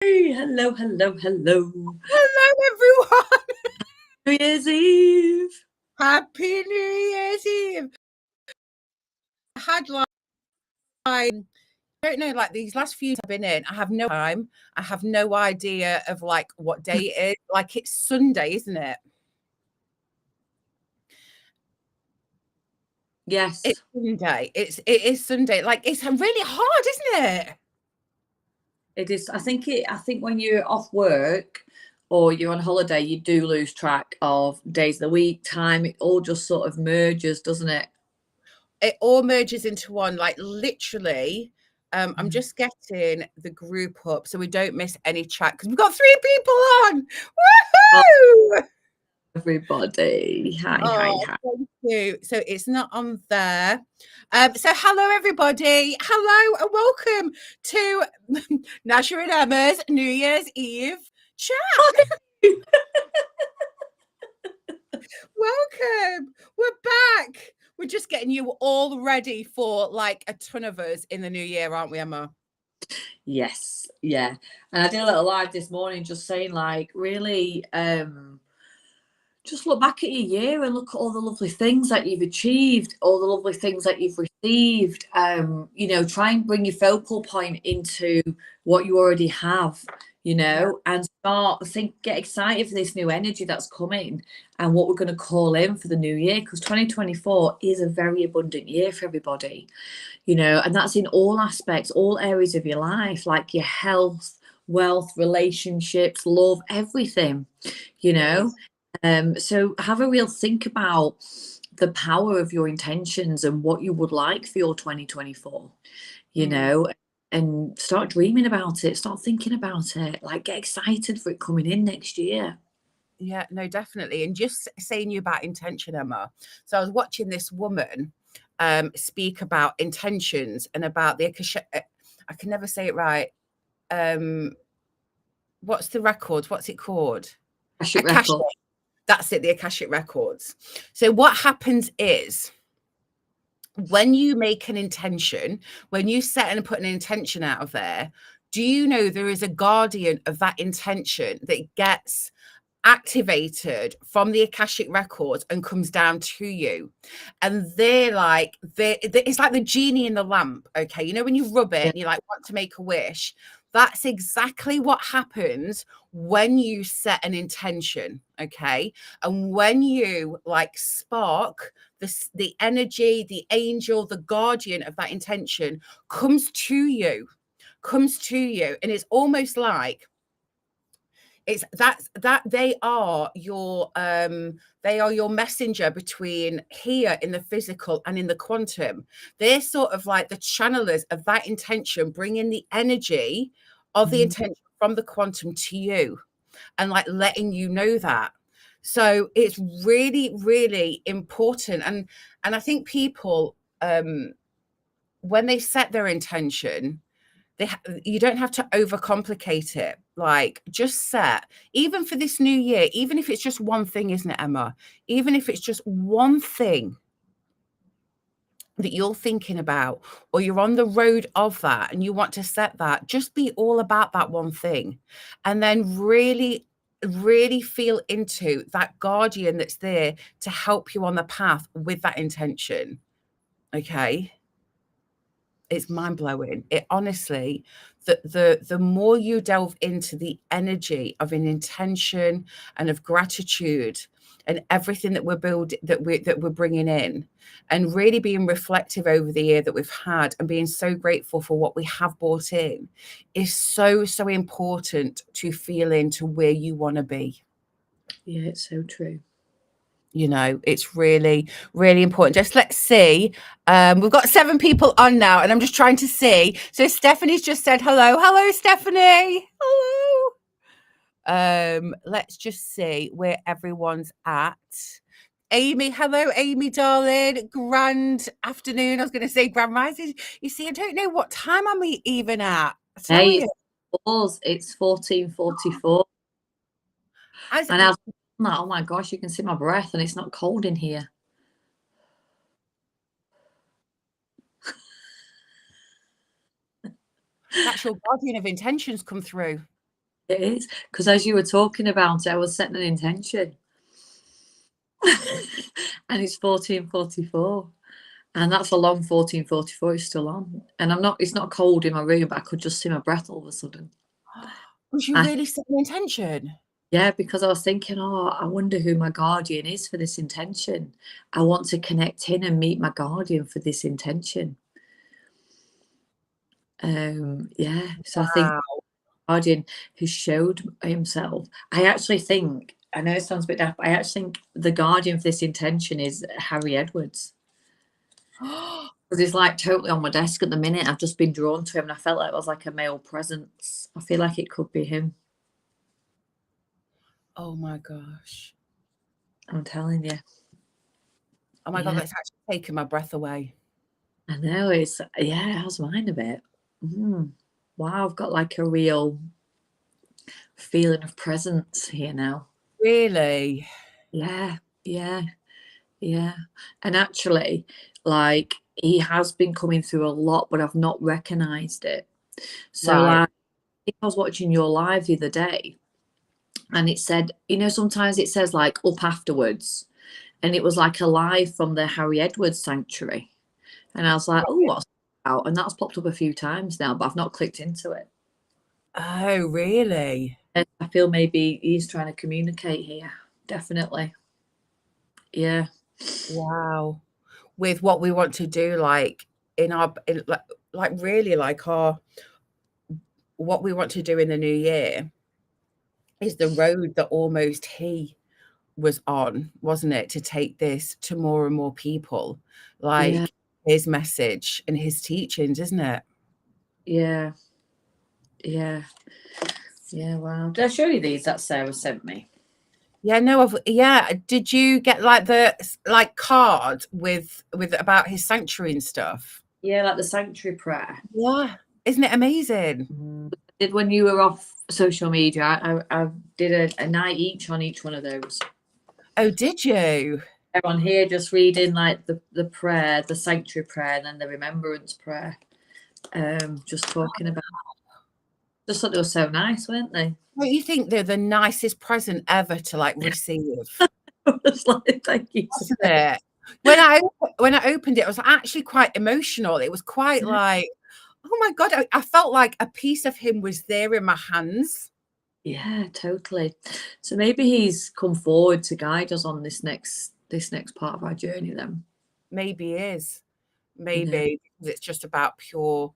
Hello, hello, hello. Hello, everyone. New Year's Eve. Happy New Year's Eve. I had I don't know, like these last few I've been in, I have no time. I have no idea of like what day it is. Like it's Sunday, isn't it? Yes, It's Sunday. It is Sunday. Like it's really hard, isn't it? it is. I think when you're off work or you're on holiday, you do lose track of days of the week, time. It all just sort of merges, doesn't it? It all merges into one, like literally. I'm just getting the group up so we don't miss any chat because we've got 3 people on. Oh, Woohoo! everybody. Hi, Oh, hi. thank you. So it's not on there. So hello, everybody. Hello and welcome to Nasha and Emma's New Year's Eve chat. Welcome. We're back. We're just getting you all ready for like a ton of us in the new year, aren't we, Emma? Yes, yeah. And I did a little live this morning just saying like really just look back at your year and look at all the lovely things that you've achieved, all the lovely things that you've received. Try and bring your focal point into what you already have, and get excited for this new energy that's coming and what we're going to call in for the new year, because 2024 is a very abundant year for everybody, and that's in all aspects, all areas of your life, like your health, wealth, relationships, love, everything, you know. So have a real think about the power of your intentions and what you would like for your 2024, and start dreaming about it, start thinking about it, like get excited for it coming in next year. Yeah, no, definitely. And just saying you about intention, Emma. So I was watching this woman speak about intentions and about the I can never say it right. What's the records? What's it called? Akashic Akashic. record. That's it, the Akashic records. So what happens is when you make an intention, when you set and put an intention out of there, do you know there is a guardian of that intention that gets activated from the Akashic records and comes down to you? And it's like the genie in the lamp. Okay, you know when you rub it Yeah. and you like want to make a wish, that's exactly what happens when you set an intention. Okay, and when you like spark the energy, the angel, the guardian of that intention comes to you, and it's almost like it's that they are your messenger between here in the physical and in the quantum. They're sort of like the channelers of that intention, bringing the energy of the intention from the quantum to you and like letting you know that. So it's really, really important. And I think people, when they set their intention, you don't have to overcomplicate it. Like just set, even for this new year, even if it's just one thing, isn't it, Emma? Even if it's just one thing that you're thinking about, or you're on the road of that and you want to set that, just be all about that one thing. And then really, really feel into that guardian that's there to help you on the path with that intention. Okay. It's mind-blowing. It honestly, the more you delve into the energy of an intention and of gratitude and everything that we're bringing in, and really being reflective over the year that we've had and being so grateful for what we have brought in, is so, so important to feel into where you want to be. Yeah, it's so true. It's really, really important. Just let's see. We've got 7 people on now, and I'm just trying to see. So Stephanie's just said hello. Hello, Stephanie. Hello. Let's just see where everyone's at. Amy, hello, Amy, darling. Grand afternoon. I was going to say grand rising. You see, I don't know what time am we even at. I tell Hey, you. it's 14:44. As And I was like, oh my gosh, you can see my breath and it's not cold in here. that's your guardian of intentions come through. It is, because as you were talking about it, I was setting an intention. And it's 14:44. And that's a long 14:44, it's still on. And it's not cold in my room, but I could just see my breath all of a sudden. Was you I, really setting an intention? yeah, because I was thinking, oh, I wonder who my guardian is for this intention. I want to connect in and meet my guardian for this intention. Yeah, so I think Wow. guardian who showed himself. I actually think, I know it sounds a bit daft, but I actually think the guardian for this intention is Harry Edwards. Because he's like totally on my desk at the minute. I've just been drawn to him and I felt like it was like a male presence. I feel like it could be him. Oh my gosh. I'm telling you. Oh my God, Yeah, that's actually taken my breath away. I know. It has mine a bit. Wow, I've got like a real feeling of presence here now. Really? Yeah, yeah, yeah. And actually, like, he has been coming through a lot, but I've not recognized it. So, Right. like, I was watching your live the other day, and it said, sometimes it says like up afterwards, and it was like a live from the Harry Edwards sanctuary. And I was like, oh, what's that about? And that's popped up a few times now, but I've not clicked into it. Oh, really? And I feel maybe he's trying to communicate here. Definitely. Yeah. Wow. With what we want to do, like like really like what we want to do in the new year is the road that almost he was on, wasn't it? To take this to more and more people, Yeah. like his message and his teachings, isn't it? Yeah. Yeah. Yeah. Wow. Did I show you these that Sarah sent me? Yeah, no, yeah. Did you get like the card with about his sanctuary and stuff? Yeah, like the sanctuary prayer. Yeah. Isn't it amazing? Did when you were off social media, I did a night each on each one of those. Oh, did you? They're on here just reading like the prayer, the sanctuary prayer, and then the remembrance prayer. Just talking about. Just thought they were so nice, weren't they? Don't you think they're the nicest present ever to like receive? I was like, thank you. Wasn't it? When I opened it, I was actually quite emotional. It was quite like, oh my God, I felt like a piece of him was there in my hands. Yeah, totally. So maybe he's come forward to guide us on this next part of our journey then. Maybe he is. You know? Maybe because it's just about pure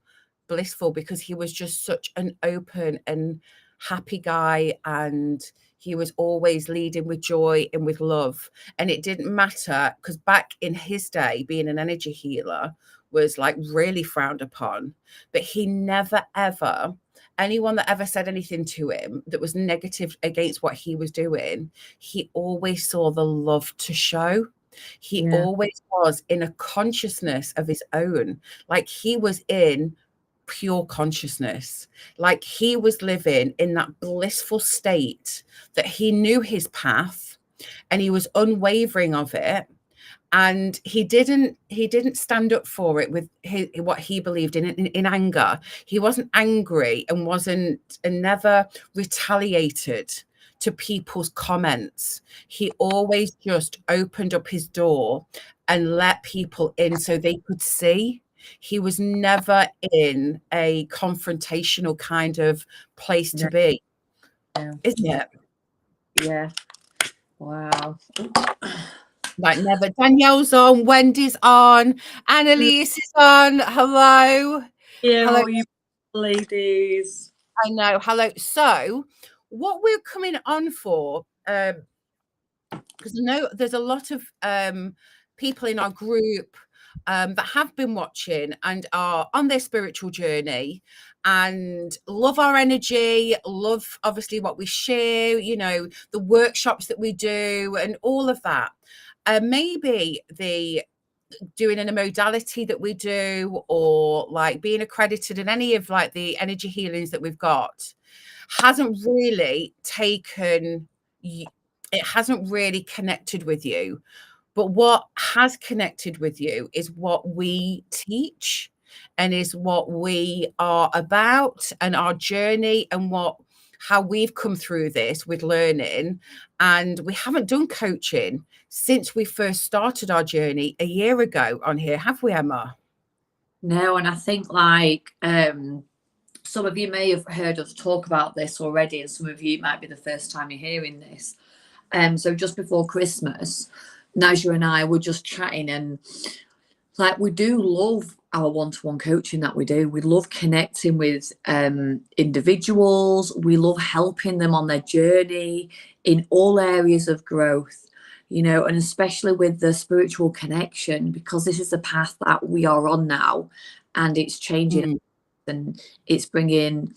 blissful, because he was just such an open and happy guy, and he was always leading with joy and with love. And it didn't matter, because back in his day, being an energy healer was like really frowned upon, but he never ever, anyone that ever said anything to him that was negative against what he was doing, he always saw the love to show. He Yeah. always was in a consciousness of his own. Like he was in pure consciousness. Like he was living in that blissful state that he knew his path and he was unwavering of it. And he didn't stand up for it with what he believed in anger. He wasn't angry and never retaliated to people's comments. He always just opened up his door and let people in so they could see. He was never in a confrontational kind of place to be, isn't it? Yeah. Wow. Like never. Danielle's on, Wendy's on, Annalise is on. Hello. Yeah, Hello. how are you ladies? I know. Hello. So what we're coming on for, because I know there's a lot of people in our group that have been watching and are on their spiritual journey and love our energy, love obviously what we share, the workshops that we do and all of that. Maybe the doing in a modality that we do, or like being accredited in any of like the energy healings that we've got, hasn't really it hasn't really connected with you. But what has connected with you is what we teach and is what we are about and our journey and what how we've come through this with learning. And we haven't done coaching since we first started our journey a year ago on here, have we, Emma? No, and I think like some of you may have heard us talk about this already, and some of you might be the first time you're hearing this. So just before Christmas, Naja and I were just chatting, and like we do love our one-to-one coaching that we do. We love connecting with individuals. We love helping them on their journey in all areas of growth, you know, and especially with the spiritual connection, because this is the path that we are on now, and it's changing and it's bringing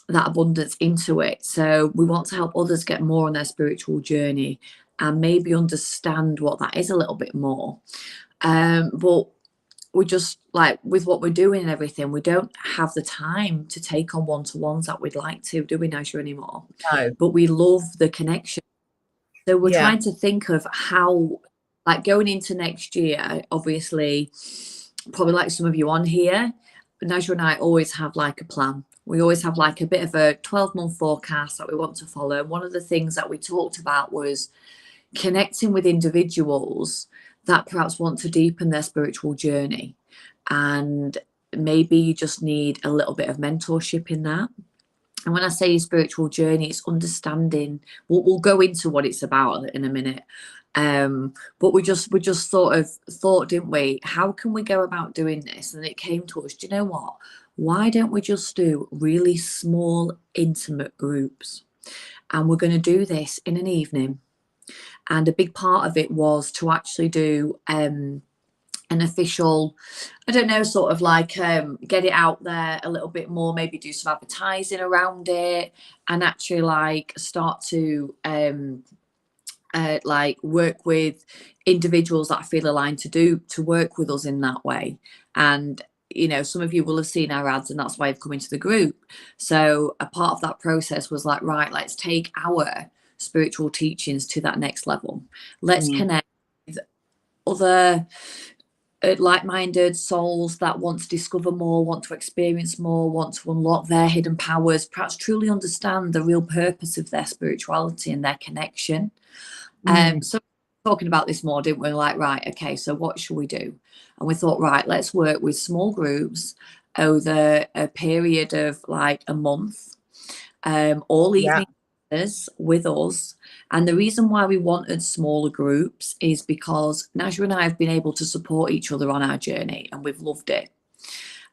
that abundance into it. So we want to help others get more on their spiritual journey and maybe understand what that is a little bit more. But we just, like, with what we're doing and everything, we don't have the time to take on one-to-ones that we'd like to, do we, Naja, anymore? No. But we love the connection. So we're trying to think of how, like, going into next year, obviously, probably like some of you on here, Naja and I always have like a plan. We always have like a bit of a 12-month forecast that we want to follow. And one of the things that we talked about was connecting with individuals that perhaps want to deepen their spiritual journey. And maybe you just need a little bit of mentorship in that. And when I say spiritual journey, it's understanding. We'll go into what it's about in a minute. But we just sort of thought, didn't we? How can we go about doing this? And it came to us, do you know what? Why don't we just do really small, intimate groups? And we're going to do this in an evening. And a big part of it was to actually do an official, I don't know, sort of like get it out there a little bit more, maybe do some advertising around it, and actually like start to like work with individuals that feel aligned to work with us in that way. And you know, some of you will have seen our ads, and that's why you've come into the group. So a part of that process was like, right, let's take our spiritual teachings to that next level. Let's connect with other like-minded souls that want to discover more, want to experience more, want to unlock their hidden powers, perhaps truly understand the real purpose of their spirituality and their connection. So talking about this more, didn't we? Like, right, okay, so what should we do? And we thought, right, let's work with small groups over a period of like a month, all evening with us. And the reason why we wanted smaller groups is because Naja and I have been able to support each other on our journey, and we've loved it.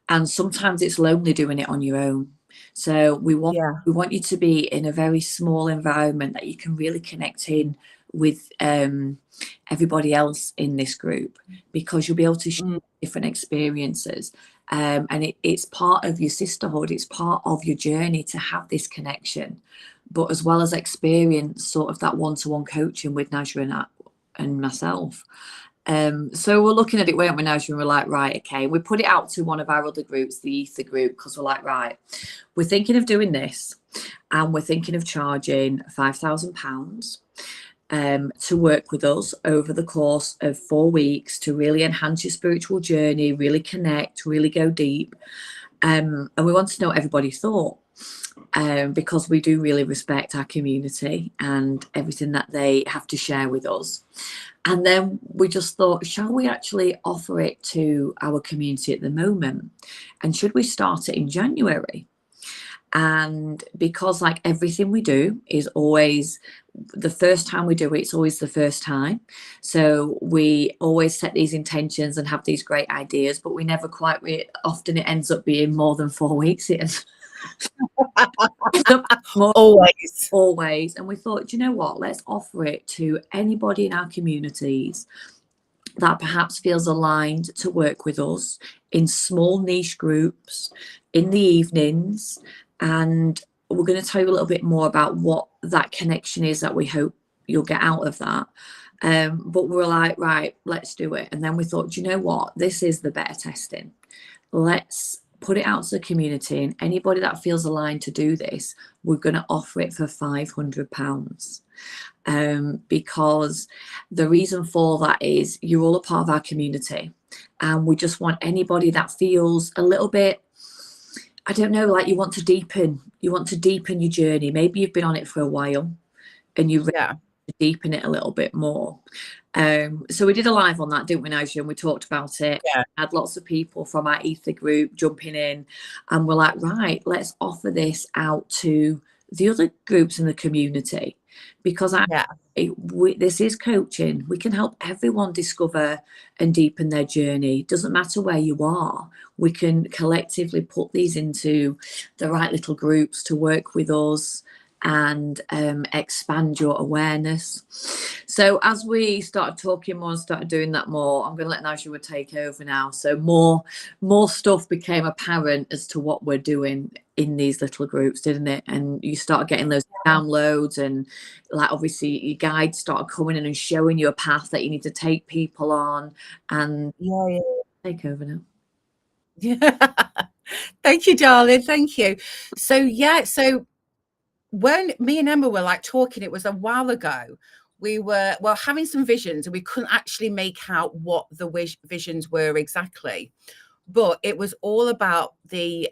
And sometimes it's lonely doing it on your own. So we want you to be in a very small environment that you can really connect in with everybody else in this group, because you'll be able to share different experiences. And it's part of your sisterhood, it's part of your journey to have this connection, but as well as experience sort of that one-to-one coaching with Naja and myself. So we're looking at it, weren't we, Naja, and we're like, right, okay. We put it out to one of our other groups, the Ether group, because we're like, right, we're thinking of doing this, and we're thinking of charging £5,000 to work with us over the course of 4 weeks to really enhance your spiritual journey, really connect, really go deep. And we want to know what everybody thought, because we do really respect our community and everything that they have to share with us. And then we just thought, shall we actually offer it to our community at the moment? And should we start it in January? And because like everything we do is always the first time we do it, it's always the first time. So we always set these intentions and have these great ideas, but we never quite, often it ends up being more than 4 weeks. Always. And we thought, do you know what? Let's offer it to anybody in our communities that perhaps feels aligned to work with us in small niche groups in the evenings. And we're going to tell you a little bit more about what that connection is that we hope you'll get out of that. But we're like, right, let's do it. And then we thought, do you know what? This is the better testing. Let's put it out to the community, and anybody that feels aligned to do this, we're going to offer it for £500. Because the reason for that is you're all a part of our community, and we just want anybody that feels a little bit I don't know, like you want to deepen your journey. Maybe you've been on it for a while and you're ready Yeah. to deepen it a little bit more. So we did a live on that, didn't we, Nigel? And we talked about it. Yeah. Had lots of people from our ether group jumping in, and we're like, right, let's offer this out to the other groups in the community, because Yeah. this is coaching. We can help everyone discover and deepen their journey. Doesn't matter where you are. We can collectively put these into the right little groups to work with us and expand your awareness. So as we started talking more and started doing that more, I'm going to let Najwa take over now. So more stuff became apparent as to what we're doing in these little groups, didn't it? And you start getting those downloads, and like obviously your guides started coming in and showing you a path that you need to take people on. And Yeah. take over now. Yeah. Thank you, darling. Thank you. So yeah, so when me and Emma were like talking, it was a while ago, we were having some visions and we couldn't actually make out what the visions were exactly, but it was all about the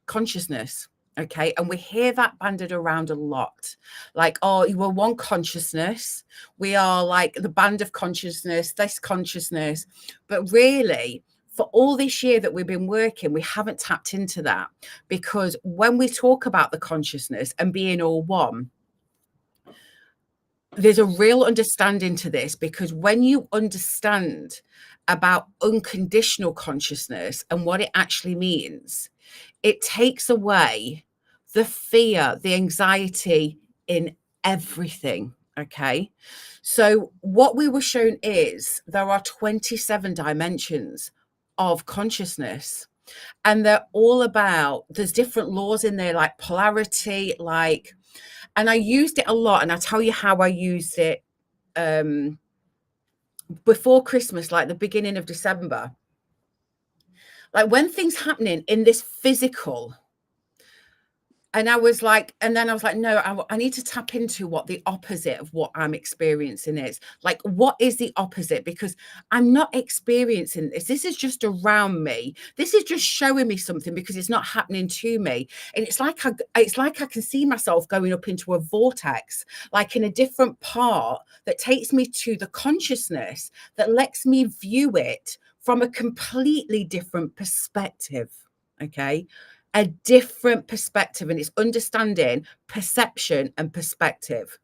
consciousness. Okay. And we hear that banded around a lot, like, oh, we're one consciousness, we are like the band of consciousness, this consciousness. But really, for all this year that we've been working, we haven't tapped into that, because when we talk about the consciousness and being all one, there's a real understanding to this, because when you understand about unconditional consciousness and what it actually means, it takes away the fear, the anxiety in everything. Okay. So what we were shown is there are 27 dimensions of consciousness, and they're all about, there's different laws in there, like polarity, like, and I used it a lot, and I'll tell you how I used it before Christmas, like the beginning of December. Like when things happening in this physical, and I was like, and then I was like, no, I need to tap into what the opposite of what I'm experiencing is. Like, what is the opposite? Because I'm not experiencing this. This is just around me. This is just showing me something, because it's not happening to me. And it's like I can see myself going up into a vortex, like in a different part that takes me to the consciousness that lets me view it from a completely different perspective. Okay. A different perspective, and it's understanding perception and perspective.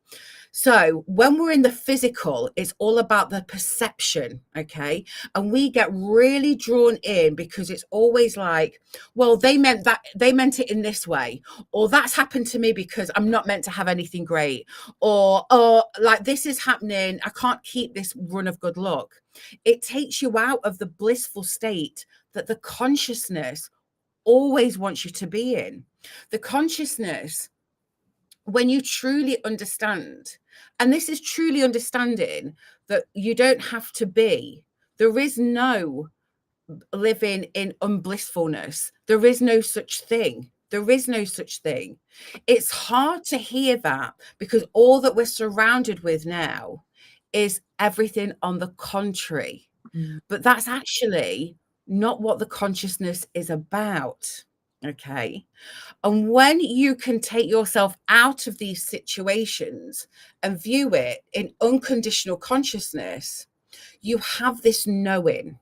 So when we're in the physical, it's all about the perception. Okay. And we get really drawn in, because it's always like, well, they meant it in this way, or that's happened to me because I'm not meant to have anything great, or like this is happening, I can't keep this run of good luck. It takes you out of the blissful state that the consciousness always wants you to be in. The consciousness, when you truly understand, and this is truly understanding that you don't have to be, there is no living in unblissfulness. There is no such thing. There is no such thing. It's hard to hear that, because all that we're surrounded with now is everything on the contrary. But that's actually not what the consciousness is about. Okay. And when you can take yourself out of these situations and view it in unconditional consciousness, you have this knowing.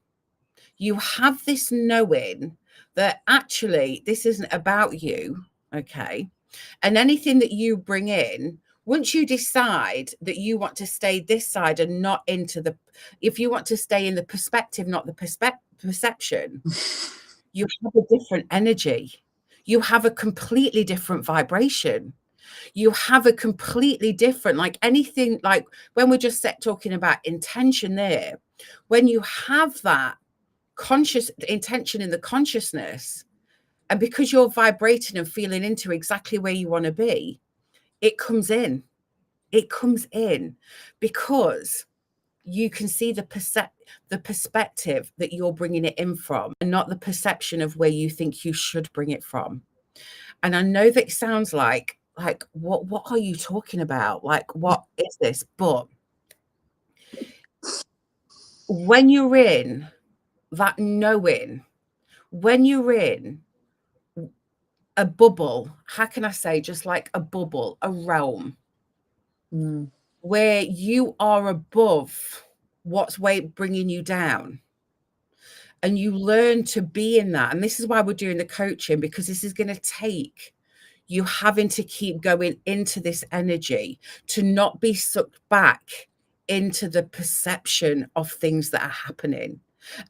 You have this knowing that actually this isn't about you. Okay. And anything that you bring in, once you decide that you want to stay this side and not into the, if you want to stay in the perspective, not the perception, you have a different energy. You have a completely different vibration. You have a completely different, like anything, like when we're just talking about intention there, when you have that conscious intention in the consciousness, and because you're vibrating and feeling into exactly where you want to be, it comes in. It comes in because you can see the perspective that you're bringing it in from, and not the perception of where you think you should bring it from. And I know that it sounds like what are you talking about? Like, what is this? But when you're in that knowing, when you're in a bubble. How can I say, just like a bubble, a realm where you are above what's bringing you down. And you learn to be in that. And this is why we're doing the coaching, because this is going to take you having to keep going into this energy to not be sucked back into the perception of things that are happening,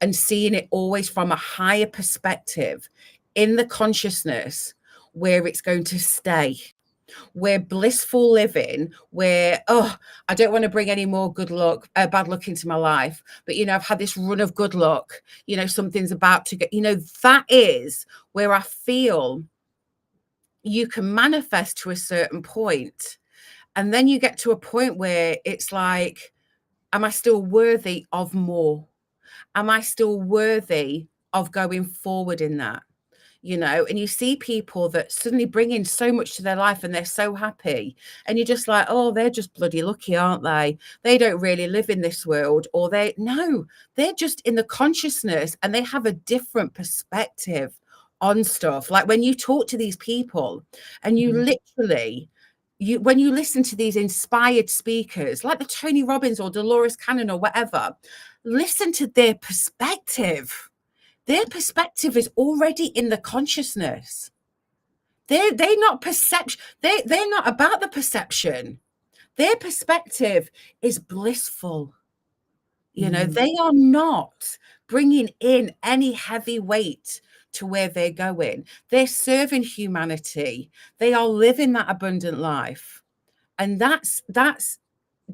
and seeing it always from a higher perspective in the consciousness where it's going to stay. Where blissful living, where, oh, I don't want to bring any more bad luck into my life, but I've had this run of good luck, something's about to get, that is where I feel you can manifest to a certain point. And then you get to a point where it's like, am I still worthy of more? Am I still worthy of going forward in that? And you see people that suddenly bring in so much to their life and they're so happy. And you're just like, oh, they're just bloody lucky, aren't they? They don't really live in this world, or they're just in the consciousness and they have a different perspective on stuff. Like when you talk to these people and you literally, when you listen to these inspired speakers like the Tony Robbins or Dolores Cannon or whatever, listen to their perspective. Their perspective is already in the consciousness. They're not perception. They're not about the perception. Their perspective is blissful. They are not bringing in any heavy weight to where they're going. They're serving humanity. They are living that abundant life. And that's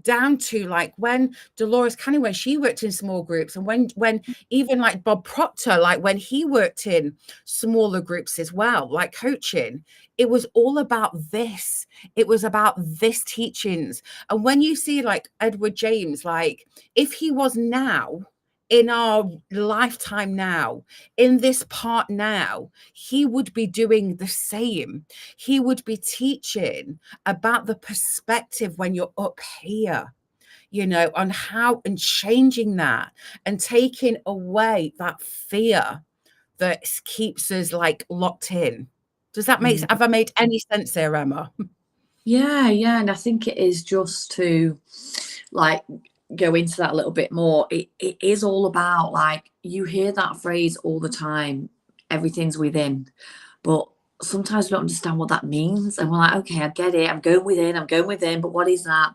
down to like when Dolores Cannon, when she worked in small groups, and when even like Bob Proctor, like when he worked in smaller groups as well, like coaching, it was all about this. It was about this teachings. And when you see like Edward James, like if he was now in our lifetime now, in this part now, he would be doing the same. He would be teaching about the perspective when you're up here, on how and changing that and taking away that fear that keeps us like locked in. Does that make sense? Have I made any sense there, Emma? Yeah. And I think it is just to like go into that a little bit more. It is all about, like, you hear that phrase all the time, everything's within, but sometimes we don't understand what that means, and we're like, okay, I get it, I'm going within, but what is that?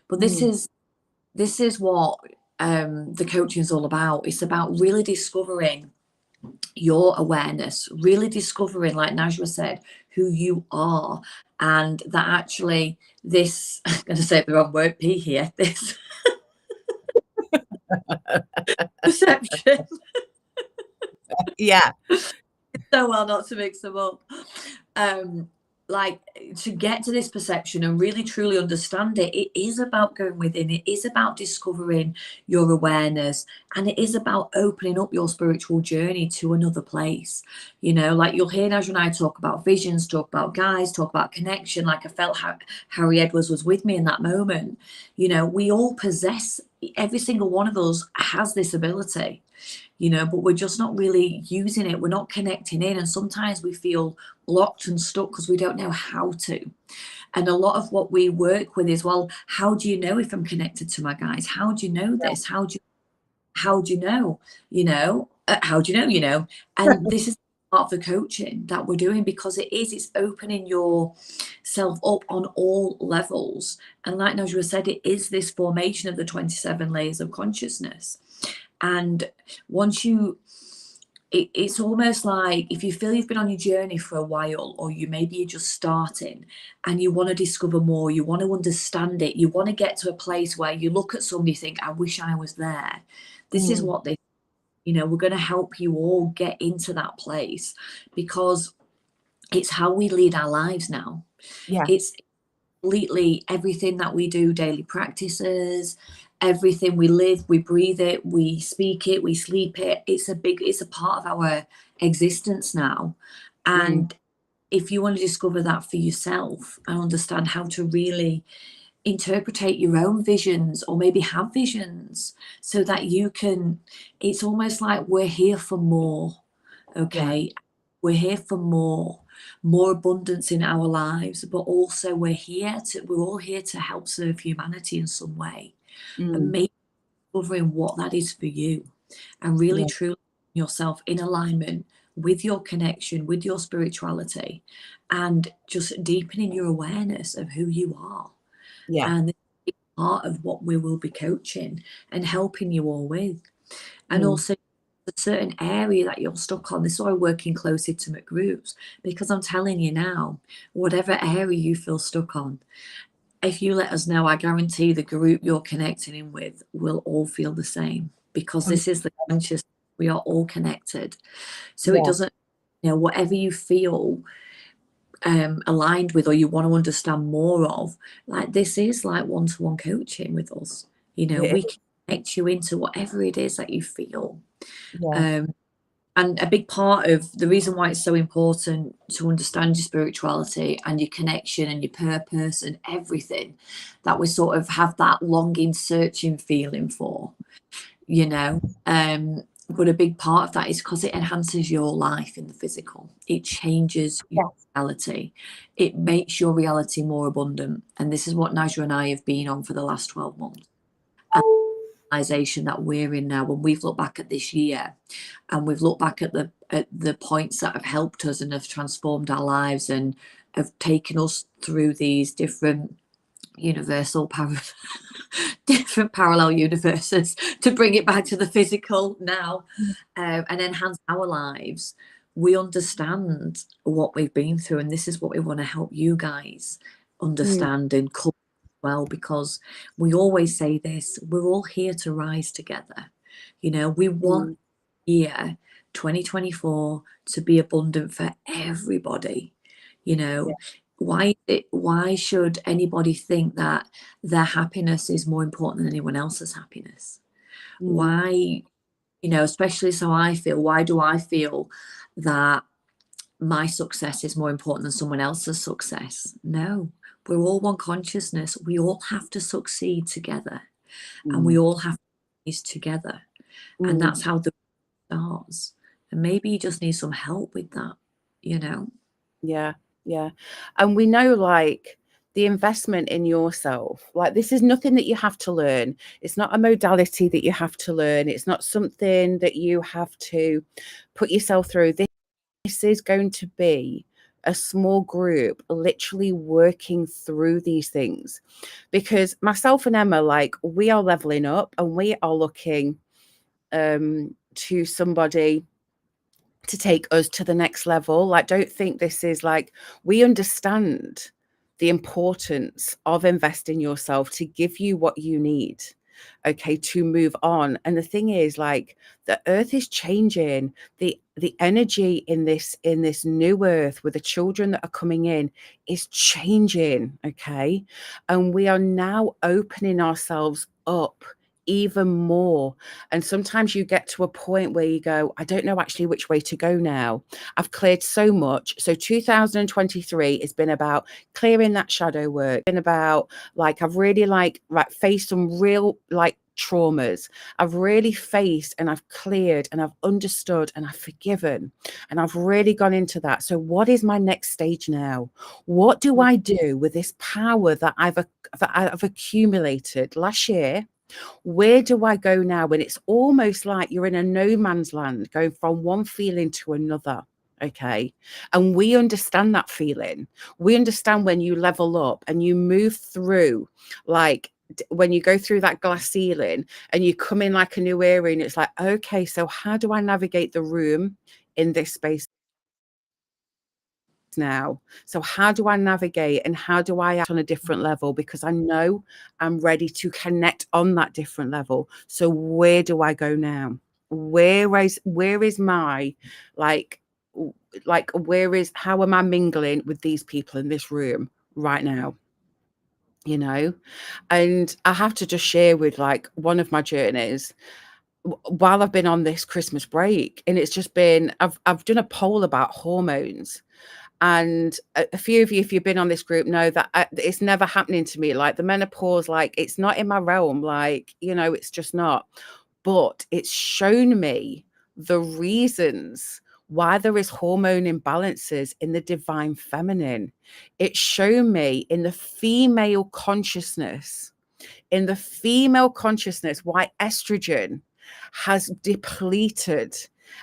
But this is what the coaching is all about. It's about really discovering your awareness, really discovering, like Najwa said, who you are, and that actually this I'm going to say the wrong word, P here, this perception. Yeah. So well not to mix them up. Like, to get to this perception and really truly understand it, it is about going within. It is about discovering your awareness, and it is about opening up your spiritual journey to another place. Like you'll hear Naj and I talk about visions, talk about guides, talk about connection. Like I felt Harry Edwards was with me in that moment. We all possess, every single one of us has this ability. But we're just not really using it. We're not connecting in. And sometimes we feel blocked and stuck because we don't know how to. And a lot of what we work with is, well, how do you know if I'm connected to my guides? How do you know this? How do you know? How do you know? And this is part of the coaching that we're doing, because it's opening yourself up on all levels. And like Najwa said, it is this formation of the 27 layers of consciousness. And once it's almost like if you feel you've been on your journey for a while, or maybe you're just starting and you want to discover more, you want to understand it, you want to get to a place where you look at somebody, you think, I wish I was there. This is what we're going to help you all get into that place, because it's how we lead our lives now. Yeah. It's completely everything that we do, daily practices, everything we live, we breathe it, we speak it, we sleep it. It's a part of our existence now. And if you want to discover that for yourself and understand how to really interpretate your own visions, or maybe have visions, so that you can, it's almost like we're here for more. Okay. We're here for more. more abundance in our lives, but also we're all here to help serve humanity in some way, and maybe discovering what that is for you, and really Yeah. truly yourself in alignment with your connection, with your spirituality, and just deepening your awareness of who you are. Yeah. And this is part of what we will be coaching and helping you all with. And also a certain area that you're stuck on. This is why I work in close intimate groups, because I'm telling you now, whatever area you feel stuck on, if you let us know, I guarantee the group you're connecting in with will all feel the same, because this is the conscious. We are all connected. So it Yeah. doesn't, whatever you feel aligned with, or you want to understand more of, like, this is like one-to-one coaching with us. We can connect you into whatever it is that you feel. Yeah. And a big part of the reason why it's so important to understand your spirituality and your connection and your purpose and everything that we sort of have that longing, searching feeling for, but a big part of that is because it enhances your life in the physical. It changes your reality. It makes your reality more abundant. And this is what Najra and I have been on for the last 12 months. And the realization that we're in now, when we've looked back at this year and we've looked back at the points that have helped us and have transformed our lives and have taken us through these different different parallel universes to bring it back to the physical now, and enhance our lives. We understand what we've been through, and this is what we want to help you guys understand and come well, because we always say this: we're all here to rise together. We want year 2024 to be abundant for everybody. Why should anybody think that their happiness is more important than anyone else's happiness? Why, especially, so I feel, why do I feel that my success is more important than someone else's success? No, we're all one consciousness. We all have to succeed together, and we all have to rise together. And that's how the starts. And maybe you just need some help with that. Yeah. And we know, like, the investment in yourself, like, this is nothing that you have to learn. It's not a modality that you have to learn. It's not something that you have to put yourself through. This is going to be a small group literally working through these things, because myself and Emma, like, we are leveling up and we are looking to somebody to take us to the next level. Like, don't think this is like, we understand the importance of investing yourself to give you what you need, okay, to move on. And the thing is, like, the earth is changing. The energy in this new earth with the children that are coming in is changing, okay? And we are now opening ourselves up even more. And sometimes you get to a point where you go, I don't know actually which way to go now. I've cleared so much. So 2023 has been about clearing that shadow work, been about, like, I've really faced some real, like, traumas. I've really faced and I've cleared and I've understood and I've forgiven, and I've really gone into that. So what is my next stage now? What do I do with this power that I've accumulated last year? Where do I go now? When it's almost like you're in a no man's land, going from one feeling to another. Okay. And we understand that feeling. We understand when you level up and you move through, like, when you go through that glass ceiling and you come in like a new area, and it's like, okay, so how do I navigate the room in this space now? So how do I navigate and how do I act on a different level? Because I know I'm ready to connect on that different level. So where do I go now? Where is my, like, how am I mingling with these people in this room right now? And I have to just share with, like, one of my journeys while I've been on this Christmas break, and it's just been, I've done a poll about hormones. And a few of you, if you've been on this group, know that it's never happening to me. Like, the menopause, like, it's not in my realm. Like, it's just not. But it's shown me the reasons why there is hormone imbalances in the divine feminine. It's shown me in the female consciousness, why estrogen has depleted,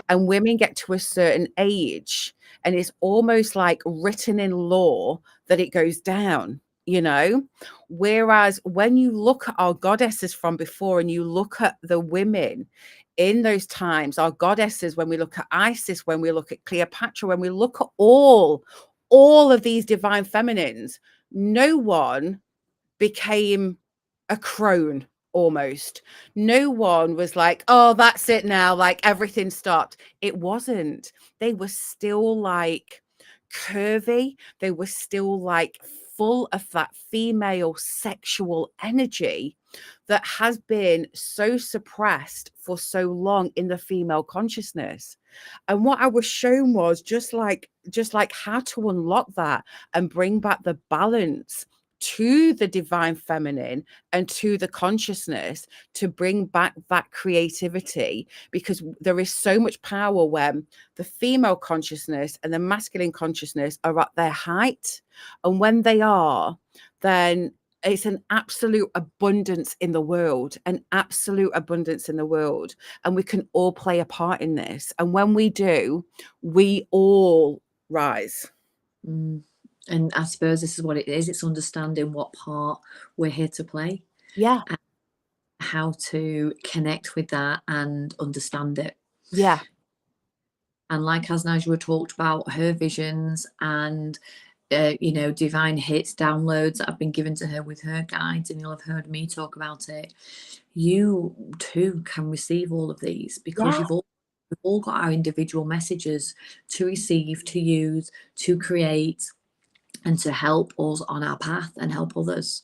and women get to a certain age and it's almost like written in law that it goes down, you know. Whereas when you look at our goddesses from before and you look at the women in those times, our goddesses, when we look at Isis, when we look at Cleopatra, when we look at all of these divine feminines, no one became a crone. Almost no one was like, oh, that's it now, like everything stopped. It wasn't. They were still like curvy, they were still like full of that female sexual energy that has been so suppressed for so long in the female consciousness. And what I was shown was just like how to unlock that and bring back the balance to the divine feminine and to the consciousness, to bring back that creativity, because there is so much power when the female consciousness and the masculine consciousness are at their height. And when they are, then it's an absolute abundance in the world, and we can all play a part in this. And when we do, we all rise. And I suppose this is what it is. It's understanding what part we're here to play. Yeah. And how to connect with that and understand it. Yeah. And like as Najwa talked about her visions and divine hits, downloads that have been given to her with her guides, and you'll have heard me talk about it. You too can receive all of these, because we've all got our individual messages to receive, to use, to create, and to help us on our path and help others.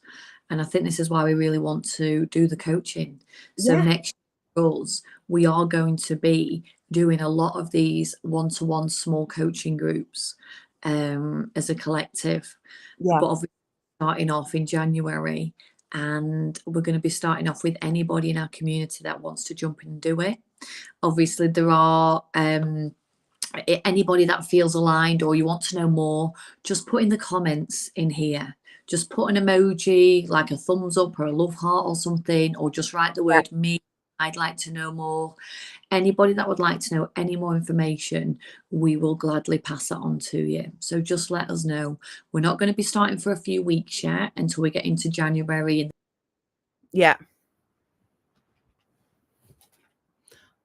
And I think this is why we really want to do the coaching. So next year, we are going to be doing a lot of these one-to-one small coaching groups as a collective. But obviously starting off in January, and we're going to be starting off with anybody in our community that wants to jump in and do it. Obviously there are anybody that feels aligned or you want to know more, just put in the comments in here. Just put an emoji like a thumbs up or a love heart or something, or just write the word me. I'd like to know more. Anybody that would like to know any more information, we will gladly pass it on to you. So just let us know. We're not going to be starting for a few weeks yet until we get into January. Yeah.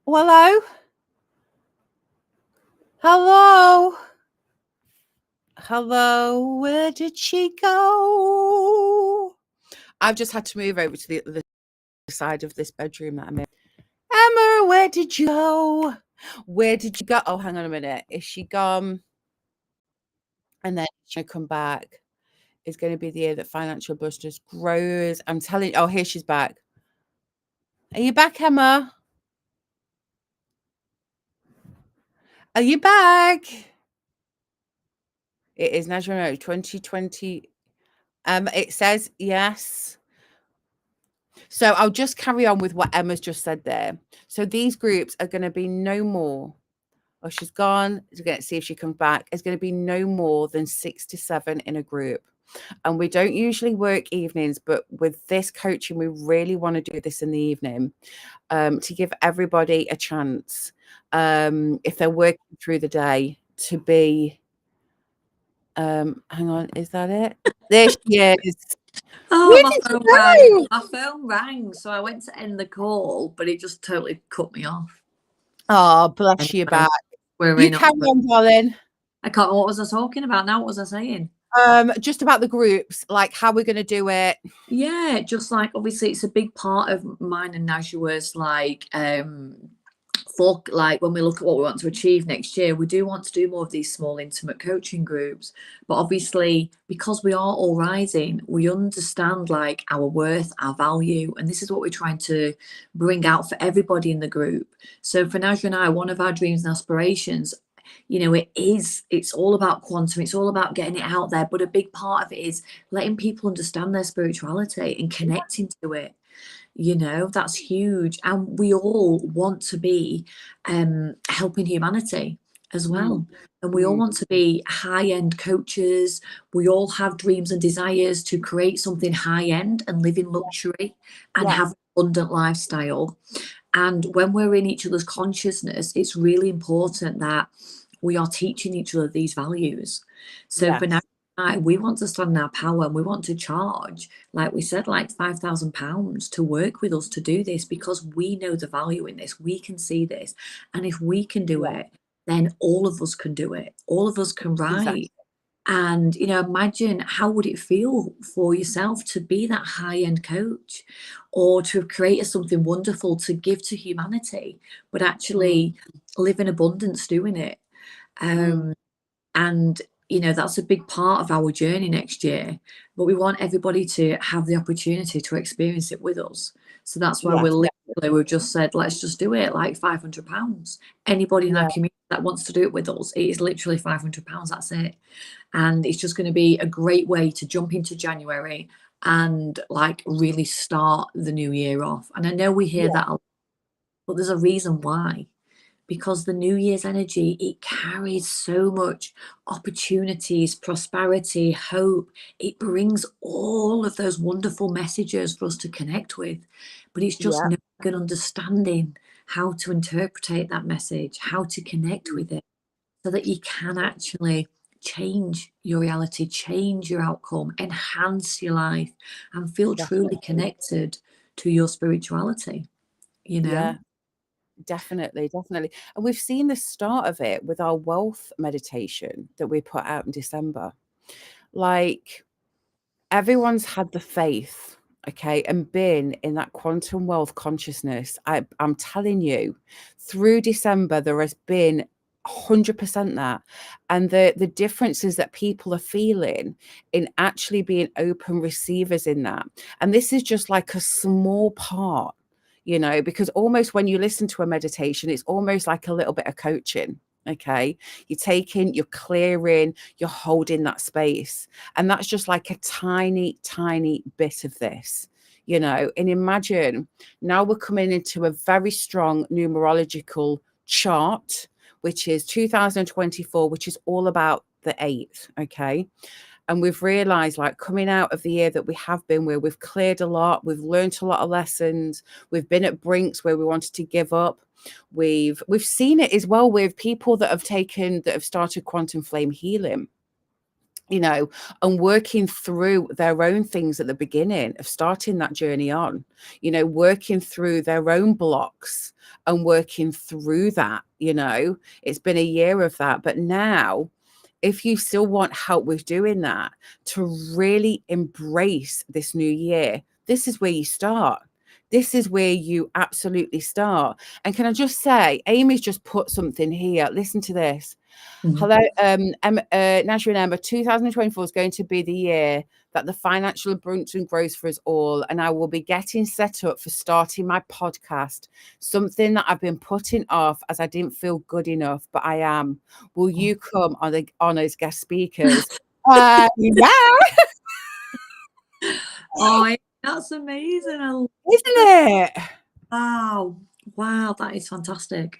Hello. Hello. Hello. Where did she go? I've just had to move over to the other side of this bedroom that I'm in. Emma, where did you go? Where did you go? Oh, hang on a minute. Is she gone? And then she'll come back. It's going to be the year that financial abundance grows. I'm telling you. Oh, here she's back. Are you back, Emma? Are you back? It is National 2020. It says yes. So I'll just carry on with what Emma's just said there. So these groups are going to be no more. Oh, she's gone. Let's see if she comes back. It's going to be no more than 6 to 7 in a group. And we don't usually work evenings, but with this coaching, we really want to do this in the evening to give everybody a chance, if they're working through the day, to be. Hang on, is that it? There she is. Oh, my phone rang, so I went to end the call, but it just totally cut me off. Oh, bless you back. You carry on, darling. I can't. What was I talking about now? What was I saying? Just about the groups, like how we're going to do it. Yeah, just like obviously it's a big part of mine and Najwa's for like when we look at what we want to achieve next year, we do want to do more of these small intimate coaching groups. But obviously, because we are all rising, we understand like our worth, our value, and this is what we're trying to bring out for everybody in the group. So for Najwa and I, one of our dreams and aspirations, it's all about quantum, it's all about getting it out there, but a big part of it is letting people understand their spirituality and connecting to it. That's huge. And we all want to be helping humanity. as well. And we all want to be high-end coaches. We all have dreams and desires to create something high-end and live in luxury and have an abundant lifestyle. And when we're in each other's consciousness, it's really important that we are teaching each other these values. So for now, we want to stand in our power, and we want to charge, like we said, like £5,000 to work with us to do this, because we know the value in this. We can see this. And if we can do it, then all of us can do it. All of us can write. Exactly. And, you know, imagine how would it feel for yourself to be that high-end coach, or to have created something wonderful to give to humanity, but actually live in abundance doing it. And, you know, that's a big part of our journey next year. But we want everybody to have the opportunity to experience it with us. So that's why we've just said, let's just do it, like £500. Anybody in our community that wants to do it with us, it is literally £500. That's it. And it's just going to be a great way to jump into January and like really start the new year off. And I know we hear that a lot, but there's a reason why. Because the New Year's energy, it carries so much opportunities, prosperity, hope. It brings all of those wonderful messages for us to connect with. But it's just knowing and understanding how to interpret that message, how to connect with it, so that you can actually change your reality, change your outcome, enhance your life, and feel truly connected to your spirituality, you know? Yeah. Definitely. And we've seen the start of it with our wealth meditation that we put out in December. Like, everyone's had the faith, okay, and been in that quantum wealth consciousness. I'm telling you, through December, there has been 100% that. And the differences that people are feeling in actually being open receivers in that. And this is just like a small part, you know, because almost when you listen to a meditation, it's almost like a little bit of coaching. Okay, you're taking, you're clearing, you're holding that space. And that's just like a tiny, tiny bit of this, you know. And imagine now we're coming into a very strong numerological chart, which is 2024, which is all about the 8th. Okay. And we've realized, like, coming out of the year that we have been, where we've cleared a lot, we've learned a lot of lessons, we've been at brinks where we wanted to give up. We've seen it as well with people that have started quantum flame healing, you know, and working through their own things at the beginning of starting that journey on, you know, working through their own blocks and working through that, you know. It's been a year of that. But now, if you still want help with doing that, to really embrace this new year, this is where you start. This is where you absolutely start. And can I just say, Amy's just put something here. Listen to this. Hello, Nasha and Emma. 2024 is going to be the year that the financial abundance grows for us all, and I will be getting set up for starting my podcast, something that I've been putting off as I didn't feel good enough, but I am. Will you come on as guest speakers? Yeah. Oh, that's amazing. Isn't it? Wow, that is fantastic.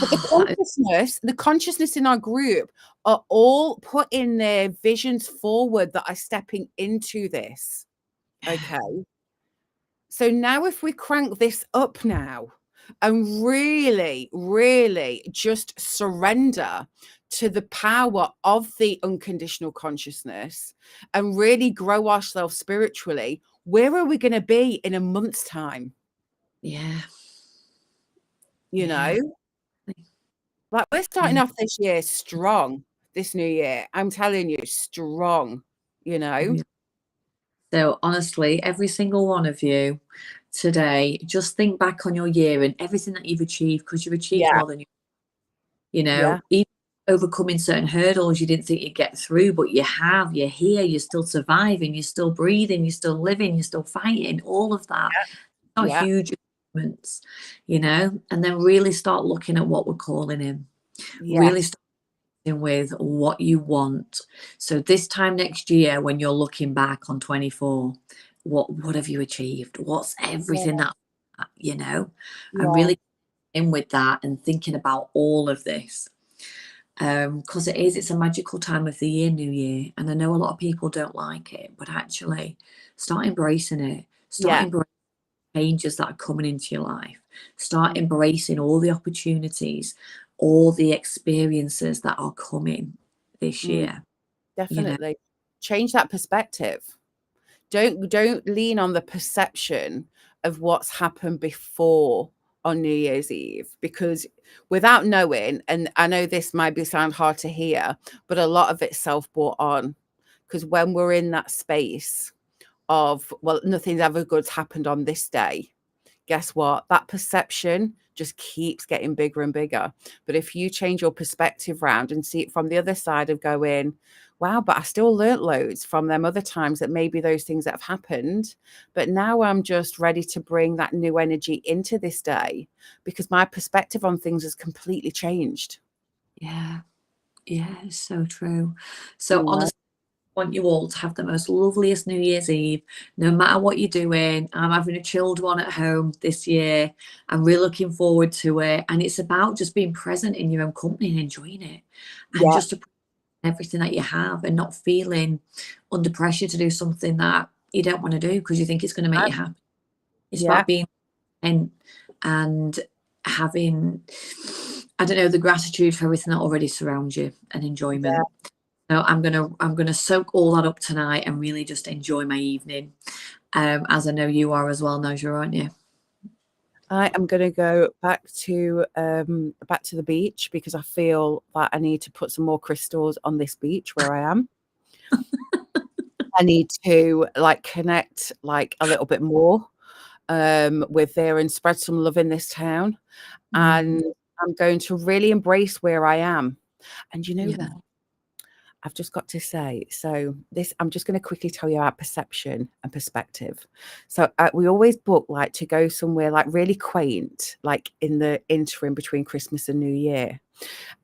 But the consciousness in our group are all putting their visions forward that are stepping into this. Okay. So now if we crank this up now and really, really just surrender to the power of the unconditional consciousness and really grow ourselves spiritually, where are we going to be in a month's time? Yeah. You know? Like, we're starting off this year strong, this new year. I'm telling you, strong, you know? So honestly, every single one of you today, just think back on your year and everything that you've achieved, because you've achieved more than you know, even overcoming certain hurdles you didn't think you'd get through, but you have. You're here, you're still surviving, you're still breathing, you're still living, you're still fighting, all of that. Not huge achievements, you know, and then really start looking at what we're calling in. Really start with what you want. So this time next year, when you're looking back on 24, what have you achieved? What's everything that, you know, and really in with that and thinking about all of this. because it's a magical time of the year, New Year, and I know a lot of people don't like it, but actually start embracing it. Start Yeah. embracing changes that are coming into your life. Start embracing all the opportunities, all the experiences that are coming this year. Definitely. Change that perspective. Don't lean on the perception of what's happened before on New Year's Eve, because without knowing, and I know this might sound hard to hear, but a lot of it's self-brought on. Because when we're in that space of, well, nothing's ever good's happened on this day, guess what? That perception just keeps getting bigger and bigger. But if you change your perspective round and see it from the other side of going, wow, but I still learnt loads from them other times that maybe those things that have happened. But now I'm just ready to bring that new energy into this day because my perspective on things has completely changed. Yeah, it's so true. So honestly, I want you all to have the most loveliest New Year's Eve, no matter what you're doing. I'm having a chilled one at home this year. I'm really looking forward to it. And it's about just being present in your own company and enjoying it. And Yeah. just everything that you have and not feeling under pressure to do something that you don't want to do because you think it's going to make you happy. It's about being and having, I don't know, the gratitude for everything that already surrounds you and enjoyment. So I'm gonna soak all that up tonight and really just enjoy my evening, as I know you are as well, Noja, aren't you? I am going to go back to the beach because I feel that I need to put some more crystals on this beach where I am. I need to like connect like a little bit more with there and spread some love in this town. And I'm going to really embrace where I am. And you know what? I've just got to say, so this, I'm just going to quickly tell you about perception and perspective. So we always book like to go somewhere like really quaint, like in the interim between Christmas and New Year.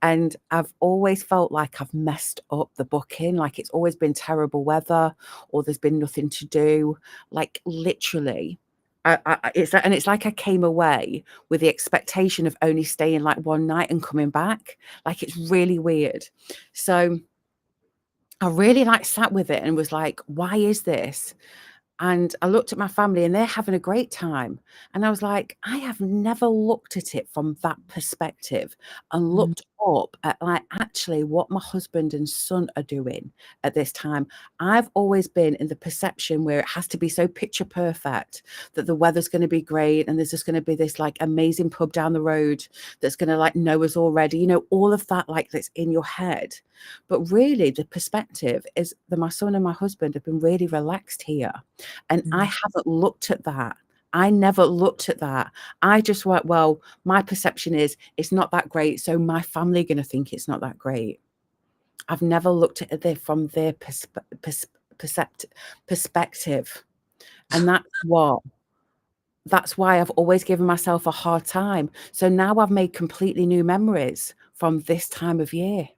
And I've always felt like I've messed up the booking. Like it's always been terrible weather or there's been nothing to do. Like literally, it's like I came away with the expectation of only staying like one night and coming back. Like it's really weird. So I really like sat with it and was like, why is this? And I looked at my family and they're having a great time. And I was like, I have never looked at it from that perspective and looked up at like actually what my husband and son are doing at this time. I've always been in the perception where it has to be so picture perfect that the weather's going to be great and there's just going to be this like amazing pub down the road that's going to like know us already, you know, all of that like that's in your head. But really the perspective is that my son and my husband have been really relaxed here. And I haven't looked at that. I never looked at that. I just went, well, my perception is it's not that great. So my family are going to think it's not that great. I've never looked at it from their perspective. And that's why I've always given myself a hard time. So now I've made completely new memories from this time of year.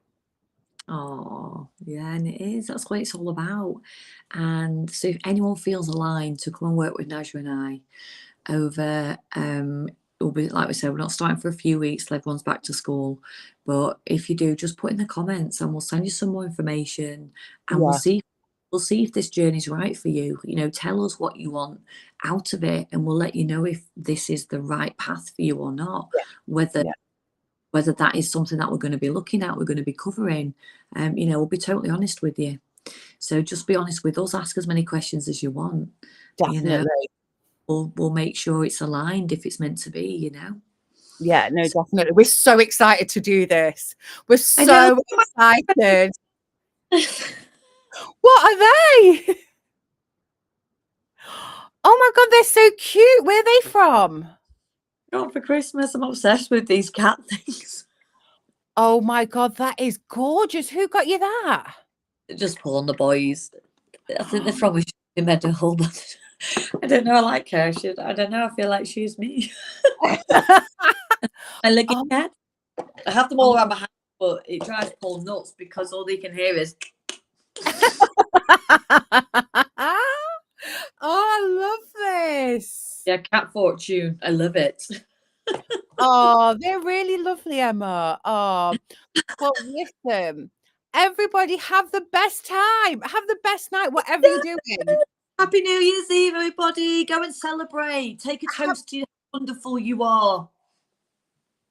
Oh, yeah, and it is. That's what it's all about. And so if anyone feels aligned to come and work with Naja and I over, it'll be like we said, we're not starting for a few weeks till everyone's back to school. But if you do, just put in the comments and we'll send you some more information and Yeah. we'll see if this journey's right for you. You know, tell us what you want out of it and we'll let you know if this is the right path for you or not. Whether that is something that we're going to be looking at, we're going to be covering. You know, we'll be totally honest with you. So just be honest with us, ask as many questions as you want. Definitely. You know, we'll make sure it's aligned if it's meant to be, you know. Yeah, no, definitely. We're so excited to do this. We're so excited. What are they? Oh my God, they're so cute. Where are they from? Not for Christmas. I'm obsessed with these cat things. Oh my God, that is gorgeous. Who got you that? Just pull on the boys. I think they're from a Meadow, but I don't know. I like her. I don't know. I feel like she's me. I like cat. I have them all around my house, but it drives Paul nuts because all they can hear is. Oh, I love this. Yeah, cat fortune. I love it. Oh, they're really lovely, Emma. Oh, well, listen, everybody have the best time. Have the best night, whatever you're doing. Happy New Year's Eve, everybody. Go and celebrate. Take a toast to how wonderful you are.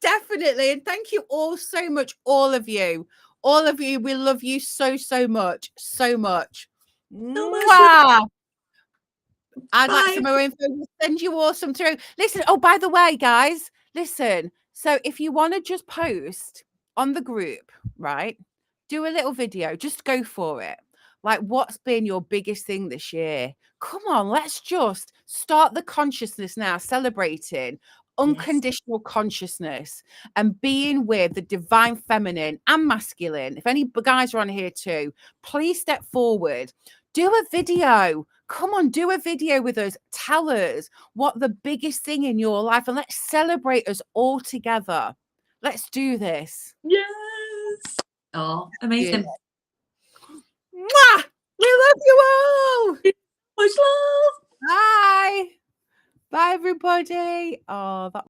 Definitely. And thank you all so much, all of you. All of you, we love you so, so much. So much. Mwah! I'd like some more info. We'll send you all some through. Listen, oh, by the way, guys, listen. So if you want to just post on the group, right? Do a little video. Just go for it. Like, what's been your biggest thing this year? Come on, let's just start the consciousness now, celebrating unconditional consciousness and being with the divine feminine and masculine. If any guys are on here too, please step forward. Do a video. Come on, do a video with us. Tell us what the biggest thing in your life, and let's celebrate us all together. Let's do this. Yes. Oh, amazing. Mwah! We love you all. Much love. Bye. Bye, everybody. Oh, that